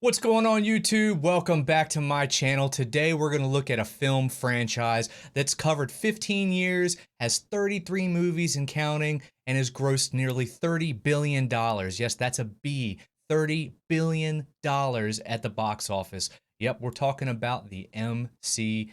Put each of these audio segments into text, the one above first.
What's going on YouTube? Welcome back to my channel. Today we're going to look at a film franchise that's covered 15 years, has 33 movies and counting, and has grossed nearly $30 billion. Yes, that's a B, $30 billion at the box office. Yep, we're talking about the MCU.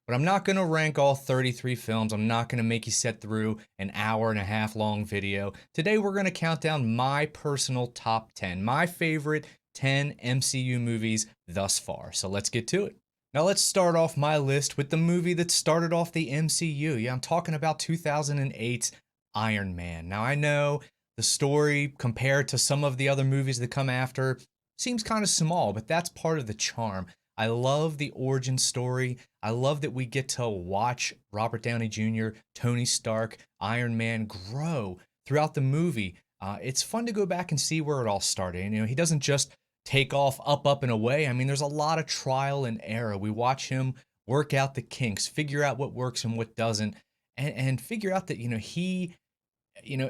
But I'm not going to rank all 33 films. I'm not going to make you sit through an hour and a half long video. Today we're going to count down my personal top 10, my favorite 10 MCU movies thus far. So let's get to it. Now let's start off my list with the movie that started off the MCU. Yeah, I'm talking about 2008's Iron Man. Now I know the story compared to some of the other movies that come after seems kind of small, but that's part of the charm. I love the origin story. I love that we get to watch Robert Downey Jr., Tony Stark, Iron Man grow throughout the movie. It's fun to go back and see where it all started. And, he doesn't just take off up, and away. I mean, there's a lot of trial and error. We watch him work out the kinks, figure out what works and what doesn't, and figure out that, he,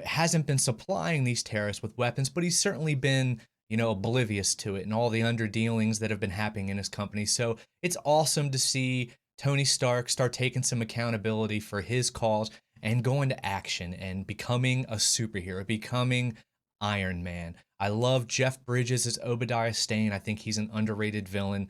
hasn't been supplying these terrorists with weapons, but he's certainly been, oblivious to it and all the underdealings that have been happening in his company. So it's awesome to see Tony Stark start taking some accountability for his cause and go into action and becoming a superhero, becoming Iron Man. I love Jeff Bridges as Obadiah Stane. I think he's an underrated villain.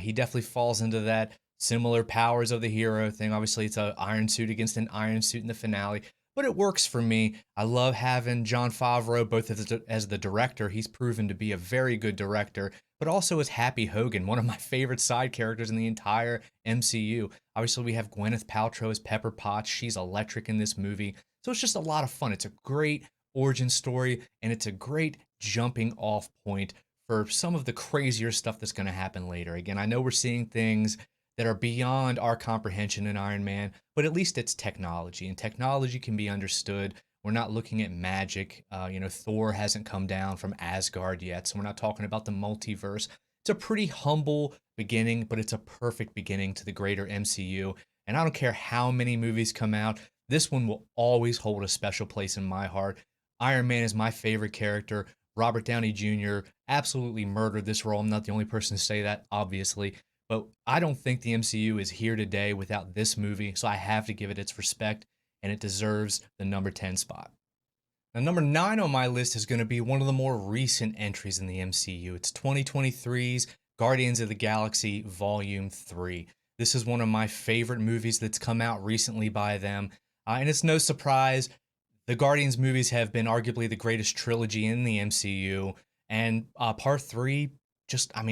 He definitely falls into that similar powers of the hero thing. Obviously, it's an iron suit against an iron suit in the finale, but it works for me. I love having Jon Favreau both as the director. He's proven to be a very good director, but also as Happy Hogan, one of my favorite side characters in the entire MCU. Obviously, we have Gwyneth Paltrow as Pepper Potts. She's electric in this movie. So it's just a lot of fun. It's a great origin story, and it's a great jumping off point for some of the crazier stuff that's going to happen later. Again, I know we're seeing things that are beyond our comprehension in Iron Man, but at least it's technology, and technology can be understood. We're not looking at magic. Thor hasn't come down from Asgard yet, so we're not talking about the multiverse. It's a pretty humble beginning, but it's a perfect beginning to the greater MCU. And I don't care how many movies come out, this one will always hold a special place in my heart. Iron Man is my favorite character. Robert Downey Jr. absolutely murdered this role. I'm not the only person to say that, obviously. But I don't think the MCU is here today without this movie, so I have to give it its respect, and it deserves the number 10 spot. Now, number 9 on my list is going to be one of the more recent entries in the MCU. It's 2023's Guardians of the Galaxy Volume 3. This is one of my favorite movies that's come out recently by them, and it's no surprise. The Guardians movies have been arguably the greatest trilogy in the MCU, and part 3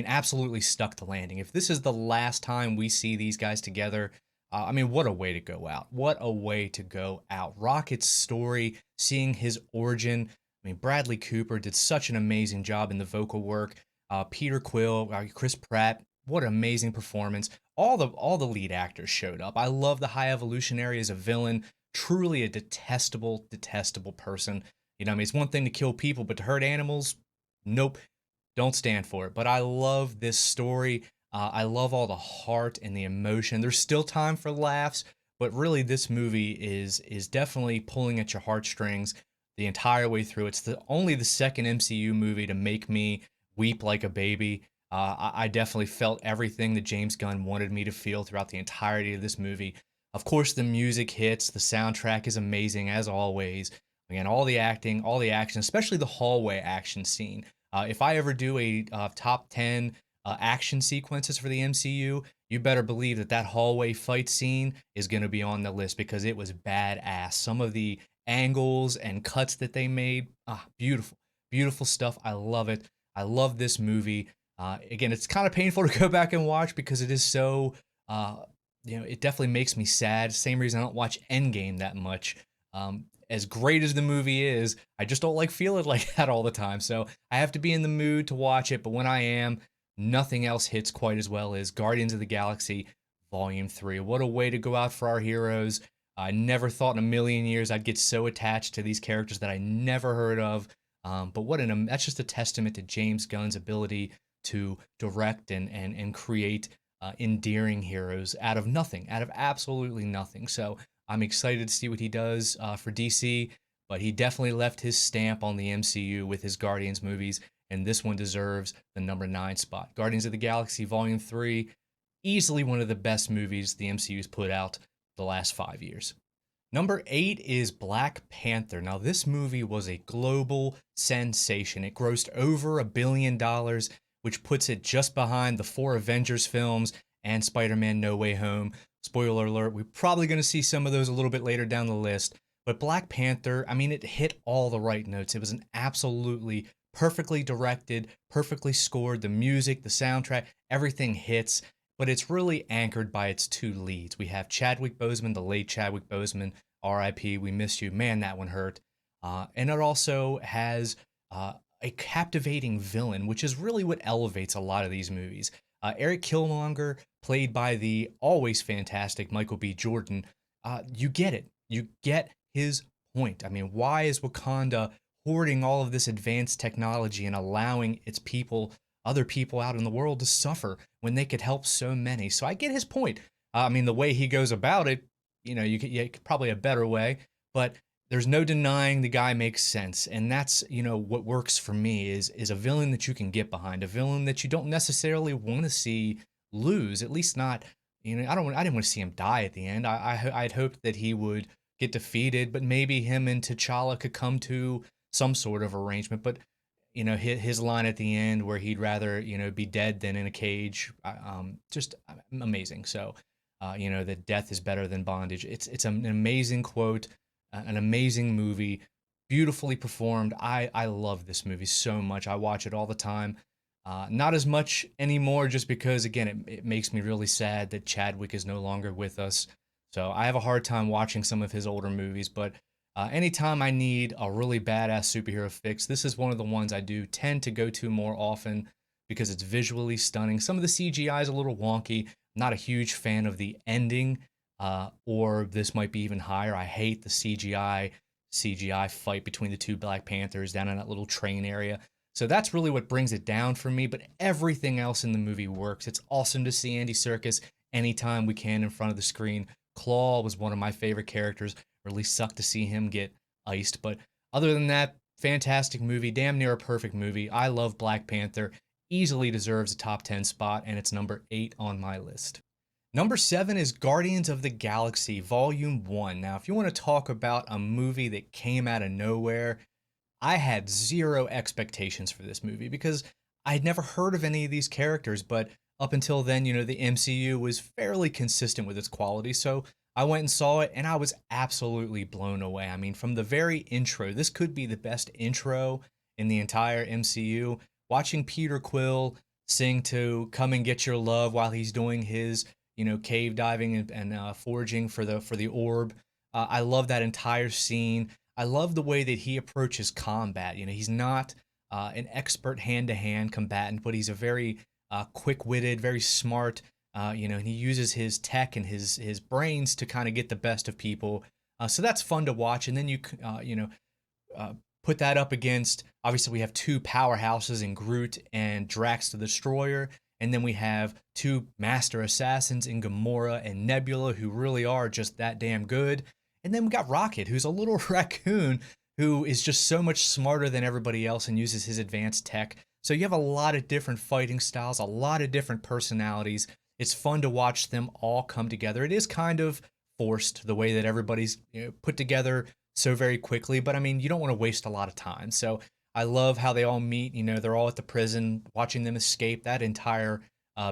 absolutely stuck the landing. If this is the last time we see these guys together, what a way to go out. What a way to go out. Rocket's story, seeing his origin. Bradley Cooper did such an amazing job in the vocal work. Peter Quill, Chris Pratt, what an amazing performance. All the lead actors showed up. I love the High Evolutionary as a villain. Truly a detestable person. It's one thing to kill people, but to hurt animals, nope, don't stand for it. But I love this story. I love all the heart and the emotion. There's still time for laughs, but really this movie is definitely pulling at your heartstrings the entire way through. It's only the second MCU movie to make me weep like a baby. I definitely felt everything that James Gunn wanted me to feel throughout the entirety of this movie. Of course, the music hits. The soundtrack is amazing, as always. Again, all the acting, all the action, especially the hallway action scene. If I ever do a top 10 action sequences for the MCU, you better believe that hallway fight scene is going to be on the list because it was badass. Some of the angles and cuts that they made, beautiful. Beautiful stuff. I love it. I love this movie. Again, it's kind of painful to go back and watch because it is so... it definitely makes me sad. Same reason I don't watch Endgame that much. As great as the movie is, I just don't like feeling like that all the time. So I have to be in the mood to watch it. But when I am, nothing else hits quite as well as Guardians of the Galaxy Volume 3. What a way to go out for our heroes. I never thought in a million years I'd get so attached to these characters that I never heard of. But that's just a testament to James Gunn's ability to direct and create endearing heroes out of nothing, out of absolutely nothing. So I'm excited to see what he does for DC, but he definitely left his stamp on the MCU with his Guardians movies, and this one deserves the number 9 spot. Guardians of the Galaxy Volume 3, easily one of the best movies the MCU's put out the last 5 years. Number 8 is Black Panther. Now, this movie was a global sensation. It grossed over $1 billion, which puts it just behind the 4 Avengers films and Spider-Man No Way Home. Spoiler alert, we're probably going to see some of those a little bit later down the list. But Black Panther, I mean, it hit all the right notes. It was an absolutely perfectly directed, perfectly scored. The music, the soundtrack, everything hits. But it's really anchored by its 2 leads. We have Chadwick Boseman, the late Chadwick Boseman, R.I.P. We miss you. Man, that one hurt. And it also has a captivating villain, which is really what elevates a lot of these movies. Eric Killmonger, played by the always fantastic Michael B. Jordan, you get it. You get his point. I mean, why is Wakanda hoarding all of this advanced technology and allowing its people, other people out in the world, to suffer when they could help so many? So I get his point. I mean, the way he goes about it, you could probably a better way, but there's no denying the guy makes sense. And that's, what works for me is a villain that you can get behind, a villain that you don't necessarily want to see lose, at least not, I didn't want to see him die at the end. I'd hoped that he would get defeated, but maybe him and T'Challa could come to some sort of arrangement. But his line at the end where he'd rather be dead than in a cage, just amazing. So that death is better than bondage. It's an amazing quote, an amazing movie, beautifully performed. I love this movie so much. I watch it all the time. Not as much anymore, just because again it makes me really sad that Chadwick is no longer with us. So I have a hard time watching some of his older movies, but anytime I need a really badass superhero fix, this is one of the ones I do tend to go to more often because it's visually stunning. Some of the CGI is a little wonky. Not a huge fan of the ending, or this might be even higher. I hate the CGI fight between the 2 Black Panthers down in that little train area. So that's really what brings it down for me, but everything else in the movie works. It's awesome to see Andy Serkis anytime we can in front of the screen. Claw was one of my favorite characters. Really sucked to see him get iced. But other than that, fantastic movie, damn near a perfect movie. I love Black Panther. Easily deserves a top 10 spot, and it's number 8 on my list. Number 7 is Guardians of the Galaxy Volume 1. Now, if you want to talk about a movie that came out of nowhere, I had zero expectations for this movie because I had never heard of any of these characters, but up until then, the MCU was fairly consistent with its quality. So I went and saw it, and I was absolutely blown away. I mean, from the very intro, this could be the best intro in the entire MCU. Watching Peter Quill sing to "Come and Get Your Love" while he's doing his, cave diving and foraging for the orb. I love that entire scene. I love the way that he approaches combat. He's not an expert hand-to-hand combatant, but he's a very quick-witted, very smart. And he uses his tech and his brains to kind of get the best of people. So that's fun to watch. And then put that up against, obviously we have 2 powerhouses in Groot and Drax the Destroyer. And then we have 2 master assassins in Gamora and Nebula, who really are just that damn good. And then we got Rocket, who's a little raccoon who is just so much smarter than everybody else and uses his advanced tech. So you have a lot of different fighting styles, a lot of different personalities. It's fun to watch them all come together. It is kind of forced the way that everybody's put together so very quickly, but I mean, you don't want to waste a lot of time. So I love how they all meet. They're all at the prison, watching them escape. That entire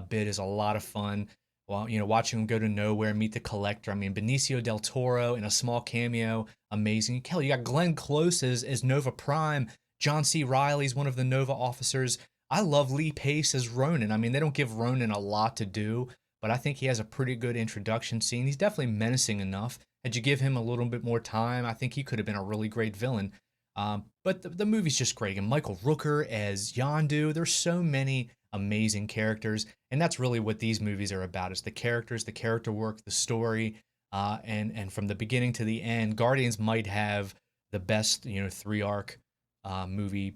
bit is a lot of fun. Well, watching them go to nowhere, meet the Collector. I mean, Benicio del Toro in a small cameo, amazing. Hell, you got Glenn Close as Nova Prime. John C. Reilly's one of the Nova officers. I love Lee Pace as Ronan. I mean, they don't give Ronan a lot to do, but I think he has a pretty good introduction scene. He's definitely menacing enough. Had you give him a little bit more time, I think he could have been a really great villain. But the movie's just great. And Michael Rooker as Yondu. There's so many amazing characters, and that's really what these movies are about. Is the characters, the character work, the story, and from the beginning to the end, Guardians might have the best 3-arc movie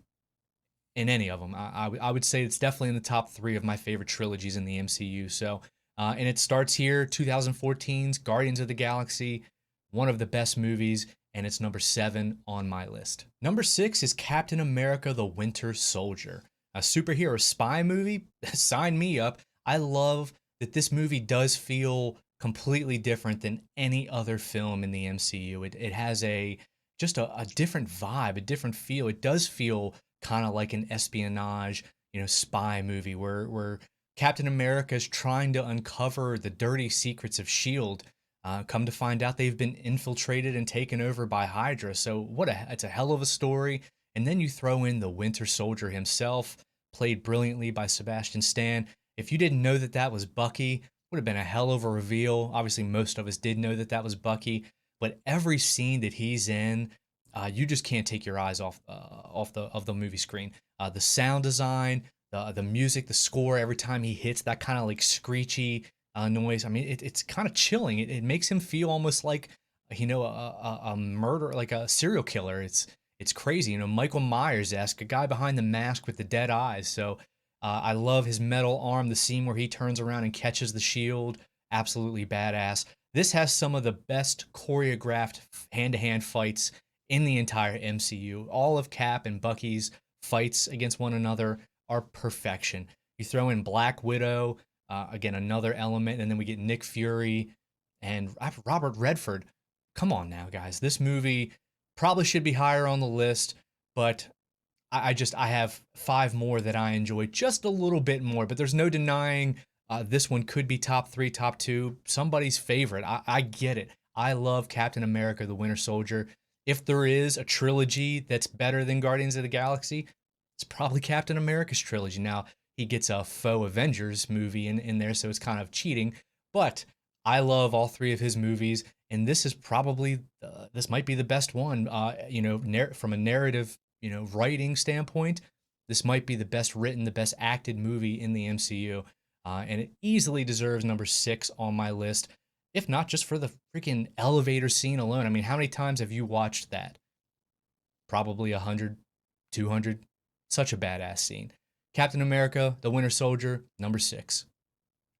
in any of them. I would say it's definitely in the top 3 of my favorite trilogies in the MCU. So, and it starts here, 2014's Guardians of the Galaxy, one of the best movies, and it's number 7 on my list. Number 6 is Captain America: The Winter Soldier. A superhero spy movie? Sign me up. I love that this movie does feel completely different than any other film in the MCU. It has a different vibe, a different feel. It does feel kind of like an espionage, spy movie where Captain America is trying to uncover the dirty secrets of Shield. Come to find out, they've been infiltrated and taken over by Hydra. So it's a hell of a story. And then you throw in the Winter Soldier himself, played brilliantly by Sebastian Stan. If you didn't know that that was Bucky, would have been a hell of a reveal. Obviously, most of us did know that that was Bucky, but every scene that he's in, you just can't take your eyes off the movie screen. The sound design, the music, the score. Every time he hits that kind of like screechy noise, I mean, it's kind of chilling. It makes him feel almost like a murder, like a serial killer. It's crazy, Michael Myers-esque, a guy behind the mask with the dead eyes. So I love his metal arm, the scene where he turns around and catches the shield. Absolutely badass. This has some of the best choreographed hand-to-hand fights in the entire MCU. All of Cap and Bucky's fights against one another are perfection. You throw in Black Widow, again, another element, and then we get Nick Fury and Robert Redford. Come on now, guys. This movie probably should be higher on the list, but I have five more that I enjoy just a little bit more. But there's no denying this one could be top three, top two, somebody's favorite. I get it. I love Captain America: The Winter Soldier. If there is a trilogy that's better than Guardians of the Galaxy, it's probably Captain America's trilogy. Now he gets a faux Avengers movie in there, so it's kind of cheating. But I love all three of his movies, and this is probably this might be the best one. From a narrative, writing standpoint, this might be the best written, the best acted movie in the MCU, and it easily deserves number 6 on my list. If not just for the freaking elevator scene alone. I mean, how many times have you watched that? Probably 100, 200. Such a badass scene. Captain America: The Winter Soldier, number 6.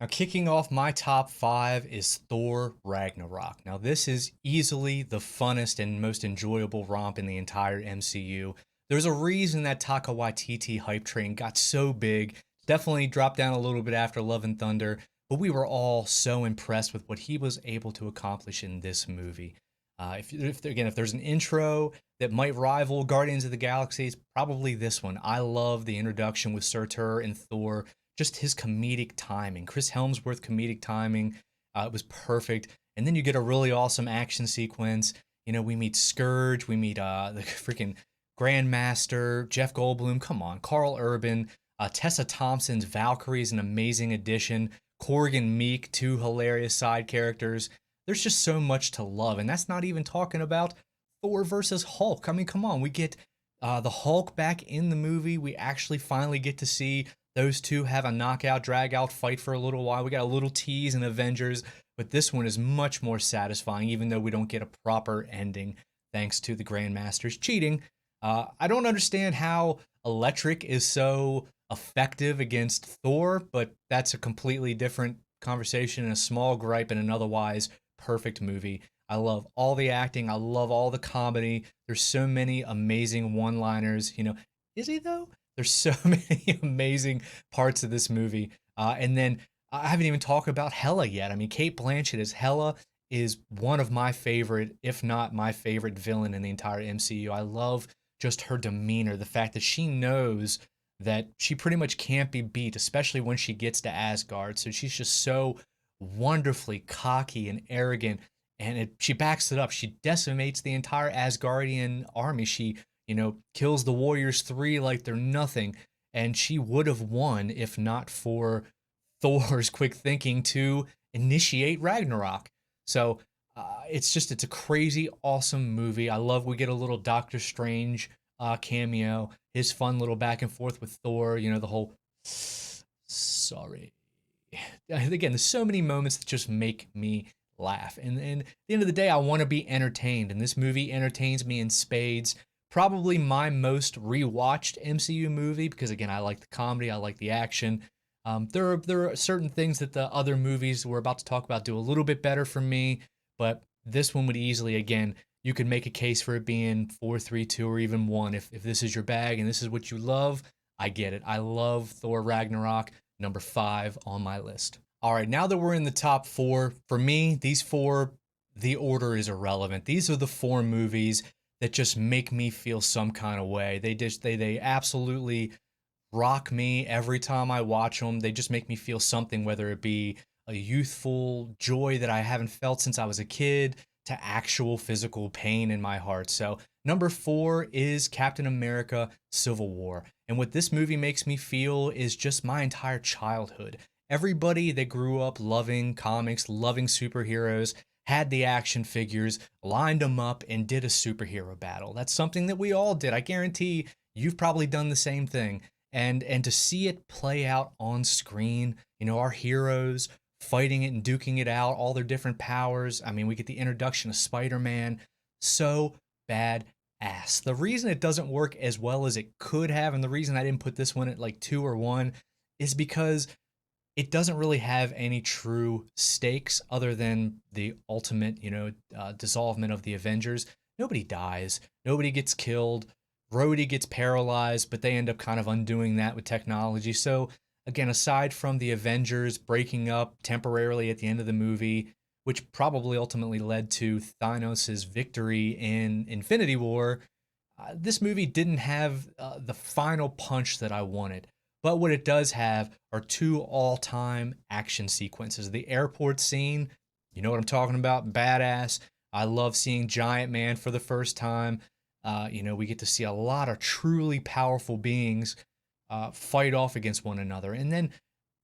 Now, kicking off my top 5 is Thor Ragnarok. Now, this is easily the funnest and most enjoyable romp in the entire MCU. There's a reason that Taika Waititi hype train got so big. Definitely dropped down a little bit after Love and Thunder, but we were all so impressed with what he was able to accomplish in this movie. If there's an intro that might rival Guardians of the Galaxy, it's probably this one. I love the introduction with Surtur and Thor, just his comedic timing. Chris Hemsworth comedic timing, it was perfect. And then you get a really awesome action sequence. We meet Scourge, we meet the freaking Grandmaster, Jeff Goldblum, come on, Carl Urban, Tessa Thompson's Valkyrie is an amazing addition. Korg and Meek, two hilarious side characters. There's just so much to love, and that's not even talking about Thor versus Hulk. I mean, come on, we get the Hulk back in the movie. We actually finally get to see those two have a knockout, drag-out fight for a little while. We got a little tease in Avengers, but this one is much more satisfying, even though we don't get a proper ending thanks to the Grandmasters cheating. I don't understand how Electric is so effective against Thor, but that's a completely different conversation and a small gripe in an otherwise perfect movie. I love all the acting. I love all the comedy. There's so many amazing one-liners. Is he though? There's so many amazing parts of this movie. And then I haven't even talked about Hela yet. I mean, Cate Blanchett as Hela is one of my favorite, if not my favorite villain in the entire MCU. I love just her demeanor, the fact that she knows that she pretty much can't be beat, especially when she gets to Asgard. So she's just so wonderfully cocky and arrogant, and she backs it up. She decimates the entire Asgardian army. She, kills the Warriors 3 like they're nothing, and she would have won if not for Thor's quick thinking to initiate Ragnarok. So it's a crazy, awesome movie. I love we get a little Doctor Strange cameo, his fun little back and forth with Thor, the whole sorry. Again, there's so many moments that just make me laugh. And at the end of the day, I want to be entertained, and this movie entertains me in spades. Probably my most rewatched MCU movie because, again, I like the comedy, I like the action. There are certain things that the other movies we're about to talk about do a little bit better for me, but this one would easily, again, you could make a case for it being 4, 3, 2, or even 1 if this is your bag and this is what you love. I get it. I love Thor Ragnarok, number 5 on my list. All right, now that we're in the top 4, for me, these 4, the order is irrelevant. These are the 4 movies that just make me feel some kind of way. They absolutely rock me every time I watch them. They just make me feel something, whether it be a youthful joy that I haven't felt since I was a kid to actual physical pain in my heart. So, number 4 is Captain America Civil War. And what this movie makes me feel is just my entire childhood. Everybody that grew up loving comics, loving superheroes, had the action figures, lined them up, and did a superhero battle. That's something that we all did. I guarantee you've probably done the same thing. And to see it play out on screen, you know, our heroes fighting it and duking it out, all their different powers. I mean, we get the introduction of Spider-Man. So badass. The reason it doesn't work as well as it could have, and the reason I didn't put this one at like 2 or 1, is because it doesn't really have any true stakes other than the ultimate, dissolvement of the Avengers. Nobody dies, nobody gets killed. Rhodey gets paralyzed, but they end up kind of undoing that with technology. So, again, aside from the Avengers breaking up temporarily at the end of the movie, which probably ultimately led to Thanos' victory in Infinity War, this movie didn't have the final punch that I wanted. But what it does have are 2 all-time action sequences. The airport scene, you know what I'm talking about, badass. I love seeing Giant Man for the first time. We get to see a lot of truly powerful beings fight off against one another. And then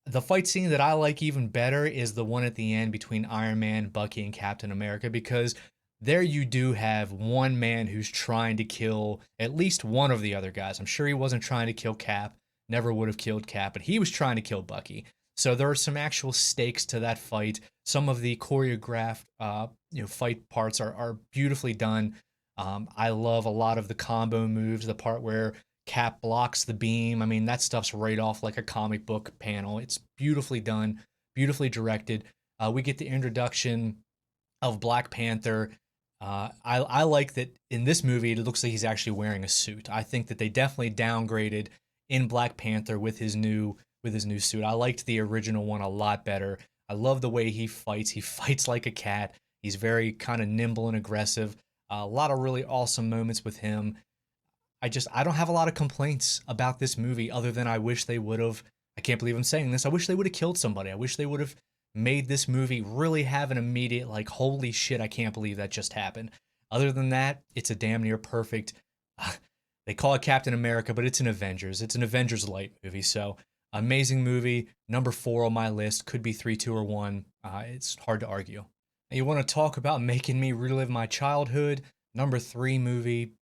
the fight scene that I like even better is the one at the end between Iron Man, Bucky, and Captain America, because there you do have one man who's trying to kill at least one of the other guys. I'm sure he wasn't trying to kill Cap, never would have killed Cap, but he was trying to kill Bucky. So there are some actual stakes to that fight. Some of the choreographed, fight parts are beautifully done. I love a lot of the combo moves, the part where Cap blocks the beam. I mean, that stuff's right off like a comic book panel. It's beautifully done, beautifully directed. We get the introduction of Black Panther. I like that in this movie, it looks like he's actually wearing a suit. I think that they definitely downgraded in Black Panther with his new suit. I liked the original one a lot better. I love the way he fights. He fights like a cat. He's very kind of nimble and aggressive. A lot of really awesome moments with him. I don't have a lot of complaints about this movie other than I wish they would have. I can't believe I'm saying this. I wish they would have killed somebody. I wish they would have made this movie really have an immediate, like, holy shit, I can't believe that just happened. Other than that, it's a damn near perfect. They call it Captain America, but it's an Avengers. It's an Avengers light movie. So, amazing movie. Number 4 on my list. Could be 3, 2, or 1. It's hard to argue. And you want to talk about making me relive my childhood? Number 3 movie,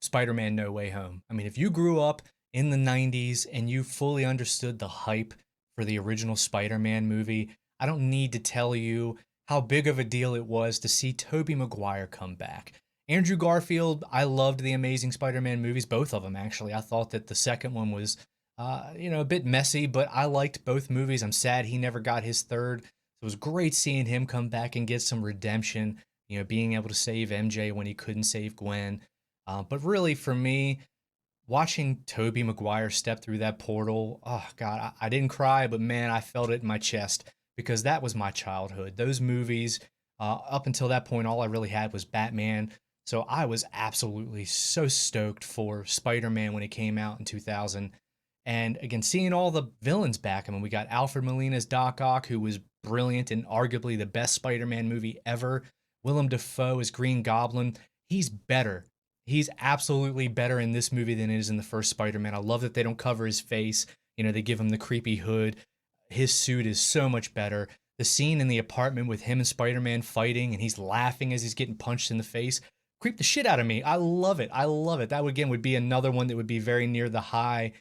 Spider-Man No Way Home. I mean, if you grew up in the 90s and you fully understood the hype for the original Spider-Man movie, I don't need to tell you how big of a deal it was to see Tobey Maguire come back. Andrew Garfield, I loved the Amazing Spider-Man movies, both of them actually. I thought that the second one was, a bit messy, but I liked both movies. I'm sad he never got his third. It was great seeing him come back and get some redemption, being able to save MJ when he couldn't save Gwen. But really, for me, watching Tobey Maguire step through that portal, oh God, I didn't cry, but man, I felt it in my chest because that was my childhood. Those movies, up until that point, all I really had was Batman. So I was absolutely so stoked for Spider-Man when it came out in 2000. And again, seeing all the villains back. I mean, we got Alfred Molina's Doc Ock, who was brilliant and arguably the best Spider-Man movie ever. Willem Dafoe as Green Goblin. He's better. He's absolutely better in this movie than it is in the first Spider-Man. I love that they don't cover his face. They give him the creepy hood. His suit is so much better. The scene in the apartment with him and Spider-Man fighting and he's laughing as he's getting punched in the face creeped the shit out of me. I love it. I love it. That would, again, would be another one that would be very near the high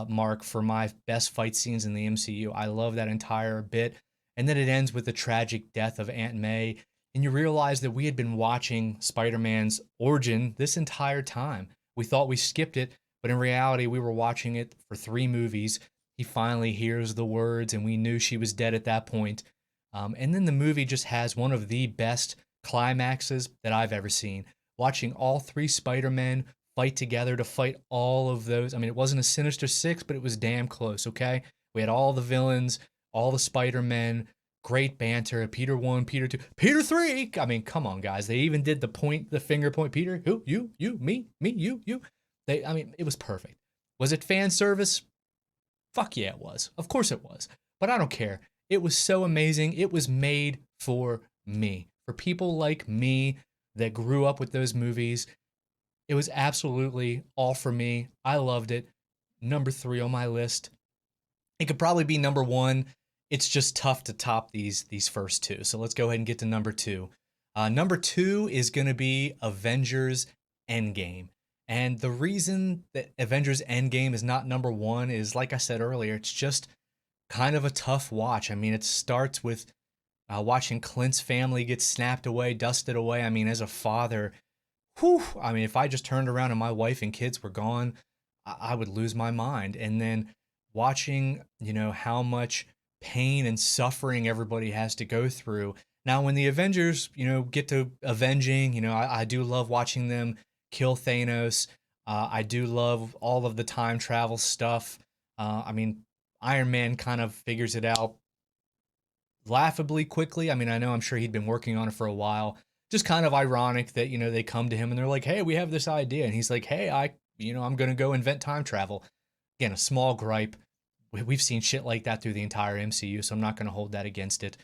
mark for my best fight scenes in the MCU. I love that entire bit. And then it ends with the tragic death of Aunt May. And you realize that we had been watching Spider-Man's origin this entire time. We thought we skipped it, but in reality, we were watching it for 3 movies. He finally hears the words, and we knew she was dead at that point. And then the movie just has one of the best climaxes that I've ever seen. Watching all 3 Spider-Men fight together to fight all of those. I mean, it wasn't a Sinister Six, but it was damn close, okay? We had all the villains, all the Spider-Men, great banter. Peter 1, Peter 2, Peter 3. I mean, come on, guys. They even did the finger point. Peter, who, you, me, you. I mean, it was perfect. Was it fan service? Fuck yeah, it was. Of course it was. But I don't care. It was so amazing. It was made for me. For people like me that grew up with those movies, it was absolutely all for me. I loved it. Number 3 on my list. It could probably be number 1. It's just tough to top these first two. So let's go ahead and get to number 2. Number 2 is going to be Avengers Endgame. And the reason that Avengers Endgame is not number 1 is, like I said earlier, it's just kind of a tough watch. I mean, it starts with watching Clint's family get snapped away, dusted away. I mean, as a father, whew, I mean, if I just turned around and my wife and kids were gone, I would lose my mind. And then watching, how much pain and suffering everybody has to go through. Now, when the Avengers, get to avenging, I do love watching them kill Thanos. I do love all of the time travel stuff. I mean, Iron Man kind of figures it out laughably quickly. I mean, I'm sure he'd been working on it for a while. Just kind of ironic that, they come to him and they're like, "Hey, we have this idea." And he's like, "Hey, I'm going to go invent time travel." Again, a small gripe. We've seen shit like that through the entire MCU, so I'm not going to hold that against it.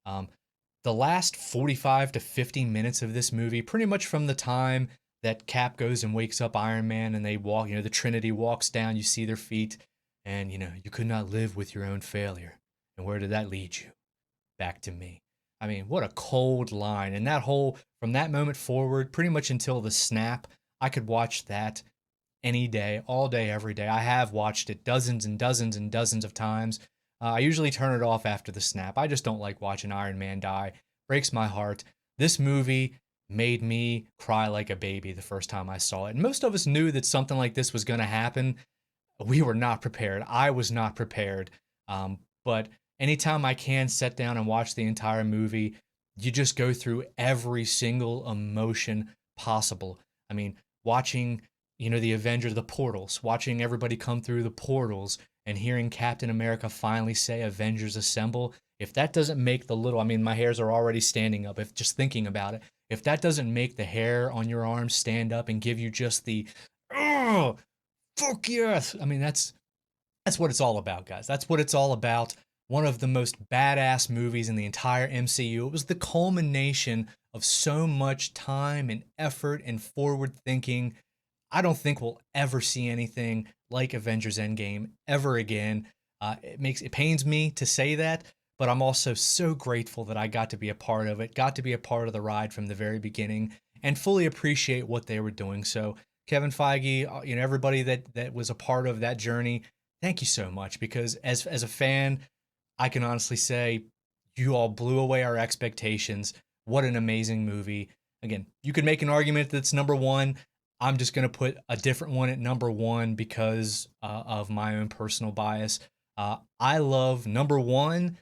The last 45 to 50 minutes of this movie, pretty much from the time that Cap goes and wakes up Iron Man and they walk, the Trinity walks down, you see their feet, and, you could not live with your own failure. And where did that lead you? Back to me. I mean, what a cold line. And from that moment forward, pretty much until the snap, I could watch that any day, all day, every day. I have watched it dozens and dozens and dozens of times. I usually turn it off after the snap. I just don't like watching Iron Man die. Breaks my heart. This movie made me cry like a baby the first time I saw it. And most of us knew that something like this was going to happen. We were not prepared. I was not prepared. But anytime I can sit down and watch the entire movie, you just go through every single emotion possible. I mean, watching, the Avengers, the portals, watching everybody come through the portals and hearing Captain America finally say Avengers Assemble. If that doesn't make my hairs are already standing up if just thinking about it. If that doesn't make the hair on your arms stand up and give you just the, oh, fuck yes. I mean, that's what it's all about, guys. That's what it's all about. One of the most badass movies in the entire MCU. It was the culmination of so much time and effort and forward thinking. I don't think we'll ever see anything like Avengers Endgame ever again. It pains me to say that, but I'm also so grateful that I got to be a part of it, got to be a part of the ride from the very beginning, and fully appreciate what they were doing. So Kevin Feige, everybody that was a part of that journey, thank you so much, because as a fan, I can honestly say you all blew away our expectations. What an amazing movie. Again, you could make an argument that's number 1. I'm just going to put a different one at number 1 because of my own personal bias. I love number 1,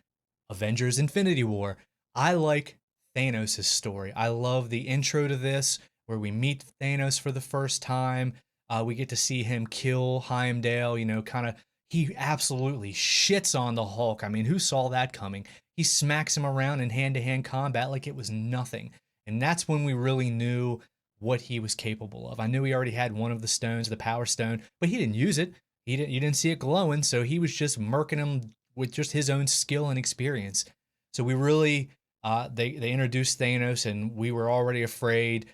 Avengers Infinity War. I like Thanos' story. I love the intro to this where we meet Thanos for the first time. We get to see him kill Heimdall, he absolutely shits on the Hulk. I mean, who saw that coming? He smacks him around in hand-to-hand combat like it was nothing. And that's when we really knew what he was capable of. I knew he already had one of the stones, the Power Stone, but he didn't use it. You didn't see it glowing, so he was just murking him with just his own skill and experience. So we really, they introduced Thanos, and we were already afraid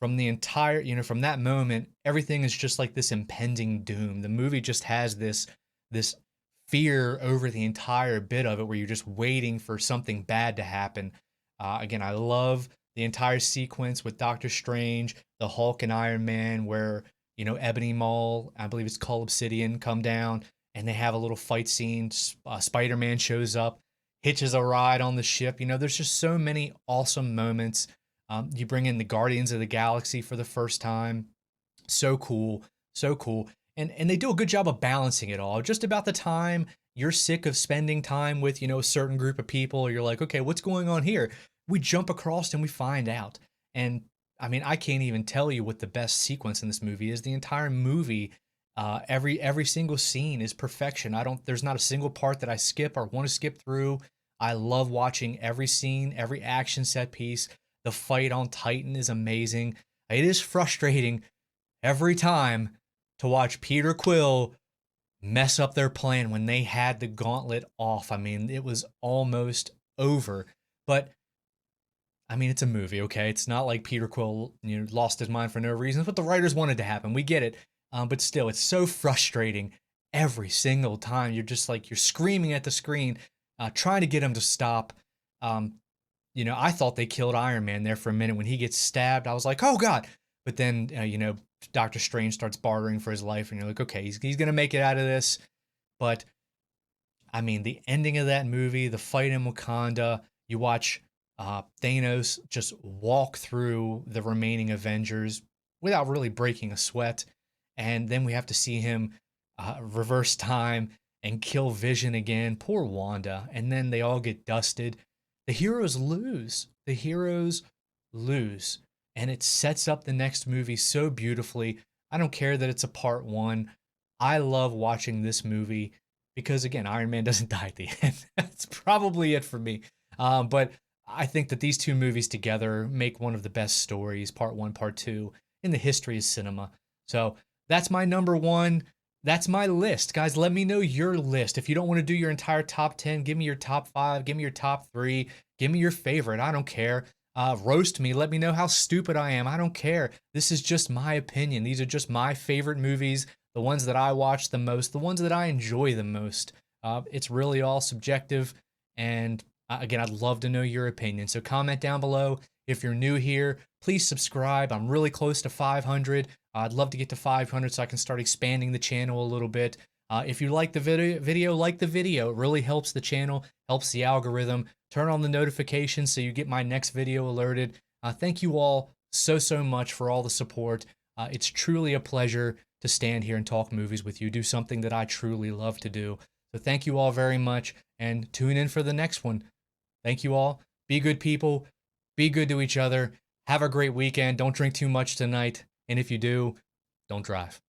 from the entire, from that moment. Everything is just like this impending doom. The movie just has this fear over the entire bit of it, where you're just waiting for something bad to happen. Again, I love the entire sequence with Doctor Strange, the Hulk, and Iron Man, where Ebony Maw, I believe it's called Obsidian, come down and they have a little fight scene. Spider-Man shows up, hitches a ride on the ship. There's just so many awesome moments. You bring in the Guardians of the Galaxy for the first time. So cool, so cool. And they do a good job of balancing it all. Just about the time you're sick of spending time with, a certain group of people, you're like, okay, what's going on here? We jump across and we find out. And I mean, I can't even tell you what the best sequence in this movie is. The entire movie, every single scene is perfection. I don't There's not a single part that I skip or want to skip through. I love watching every scene, every action set piece. The fight on Titan is amazing. It is frustrating every time to watch Peter Quill mess up their plan when they had the gauntlet off. I mean, it was almost over. But I mean, it's a movie, okay? It's not like Peter Quill, lost his mind for no reason. It's what the writers wanted to happen. We get it. But still, it's so frustrating every single time. You're just like, you're screaming at the screen, trying to get him to stop. Um, I thought they killed Iron Man there for a minute when he gets stabbed. I was like, oh God. But then, Doctor Strange starts bartering for his life, and you're like, okay, he's going to make it out of this. But I mean, the ending of that movie, the fight in Wakanda, you watch Thanos just walk through the remaining Avengers without really breaking a sweat. And then we have to see him reverse time and kill Vision again. Poor Wanda. And then they all get dusted. The heroes lose. The heroes lose. And it sets up the next movie so beautifully. I don't care that it's a part one. I love watching this movie because, again, Iron Man doesn't die at the end. That's probably it for me. But I think that these two movies together make one of the best stories, part one, part two, in the history of cinema. So that's my number one. That's my list. Guys, let me know your list. If you don't want to do your entire top 10, give me your top five, give me your top three, give me your favorite. I don't care. Roast me. Let me know how stupid I am. I don't care. This is just my opinion. These are just my favorite movies, the ones that I watch the most, the ones that I enjoy the most. It's really all subjective. And again, I'd love to know your opinion. So comment down below. If you're new here, please subscribe. I'm really close to 500. I'd love to get to 500 so I can start expanding the channel a little bit. If you like the video, like the video. It really helps the channel, helps the algorithm. Turn on the notifications so you get my next video alerted. Thank you all so much for all the support. It's truly a pleasure to stand here and talk movies with you, do something that I truly love to do. So thank you all very much, and tune in for the next one. Thank you all. Be good people. Be good to each other. Have a great weekend. Don't drink too much tonight. And if you do, don't drive.